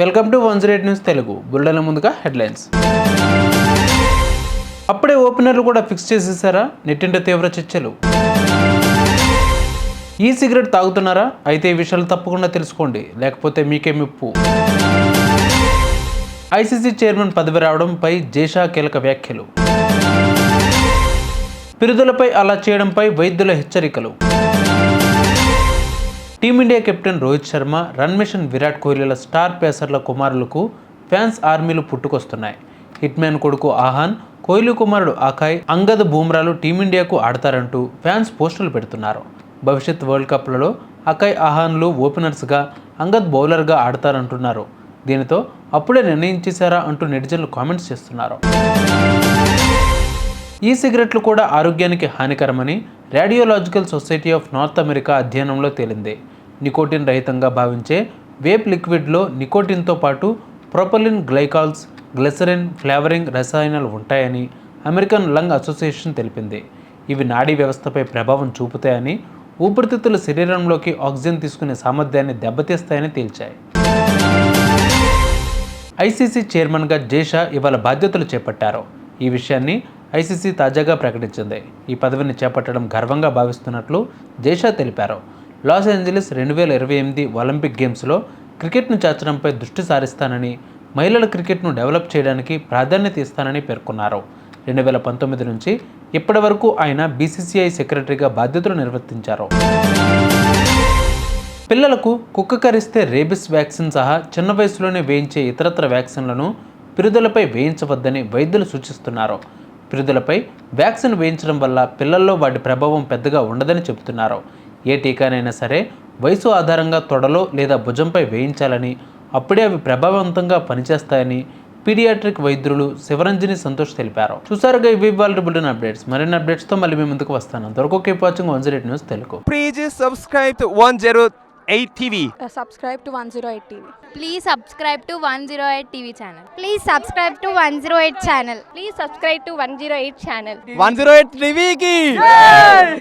Welcome to 108 news Telugu. బుల్లెల ముందుగా headlines. అప్పుడే ఓపెనర్లు కూడా ఫిక్స్ చేసేసారా? నెట్టింట తీవ్ర చర్చలు. ఈ సిగరెట్ తాగుతున్నారా? అయితే ఈ విషయాలు తప్పకుండా తెలుసుకోండి, లేకపోతే మీకే ముప్పు. ఐసీసీ చైర్మన్ పదవి రావడంపై జేషా కీలక వ్యాఖ్యలు. పిరుదులపై అలా చేయడంపై వైద్యుల హెచ్చరికలు. Team India captain Rohit Sharma, run machine Virat కోహ్లీల స్టార్ పేసర్ల కుమారులకు ఫ్యాన్స్ ఆర్మీలు పుట్టుకొస్తున్నాయి. హిట్ మ్యాన్ కొడుకు ఆహాన్, కోహ్లీ కుమారుడు అకాయ్, అంగద్, బూమ్రాలు టీమిండియాకు ఆడతారంటూ ఫ్యాన్స్ పోస్టులు పెడుతున్నారు. భవిష్యత్ వరల్డ్ కప్లలో అకాయ్, ఆహాన్లు ఓపెనర్స్గా, అంగద్ బౌలర్గా ఆడతారంటున్నారు. దీనితో అప్పుడే నిర్ణయించేశారా అంటూ నెటిజన్లు కామెంట్స్ చేస్తున్నారు. ఈ సిగరెట్లు కూడా ఆరోగ్యానికి హానికరమని radiological society of north America అధ్యయనంలో తేలింది. నికోటిన్ రహితంగా భావించే వేప్ లిక్విడ్లో నికోటిన్తో పాటు ప్రొపలిన్ గ్లైకాల్స్, గ్లిసరిన్, ఫ్లేవరింగ్ రసాయనాలు ఉంటాయని అమెరికన్ లంగ్ అసోసియేషన్ తెలిపింది. ఇవి నాడీ వ్యవస్థపై ప్రభావం చూపుతాయని, ఊపిరితిత్తుల శరీరంలోకి ఆక్సిజన్ తీసుకునే సామర్థ్యాన్ని దెబ్బతీస్తాయని తేల్చాయి. ఐసీసీ చైర్మన్గా జేషా ఇవాళ బాధ్యతలు చేపట్టారు. ఈ విషయాన్ని ఐసీసీ తాజాగా ప్రకటించింది. ఈ పదవిని చేపట్టడం గర్వంగా భావిస్తున్నట్లు జేషా తెలిపారు. లాస్ ఏంజలీస్ 2028 ఒలింపిక్ గేమ్స్లో క్రికెట్ను చేర్చడంపై దృష్టి సారిస్తానని, మహిళల క్రికెట్ను డెవలప్ చేయడానికి ప్రాధాన్యత ఇస్తానని పేర్కొన్నారు. 2019 నుంచి ఇప్పటి వరకు ఆయన బీసీసీఐ సెక్రటరీగా బాధ్యతలు నిర్వర్తించారు. పిల్లలకు కుక్క కరిస్తే రేబిస్ వ్యాక్సిన్ సహా చిన్న వయసులోనే వేయించే ఇతరత్ర వ్యాక్సిన్లను పిరుదులపై వేయించవద్దని వైద్యులు సూచిస్తున్నారు. పిరుదులపై వ్యాక్సిన్ వేయించడం వల్ల పిల్లల్లో వాటి ప్రభావం పెద్దగా ఉండదని చెబుతున్నారు. ఏ టీకానైనా సరే వయసు ఆధారంగా తొడలో లేదా భుజంపై వేయించాలని, అప్పుడే అవి ప్రభావవంతంగా పనిచేస్తాయని పీడియాట్రిక్ వైద్యులు శివరంజని సంతోష్ తెలిపారు. చూసారుగా ఇవి ఇవాళ బులెటిన్ అప్డేట్స్. మరిన్ని అప్డేట్స్తో మళ్ళీ మీ ముందుకు వస్తాను. అంతవరకు keep watching 108 news Telugu. Please subscribe to 108 TV. Subscribe to 108 TV. Please subscribe to 108 TV channel. Please subscribe to 108 channel. Please subscribe to 108 channel. 108 TV ki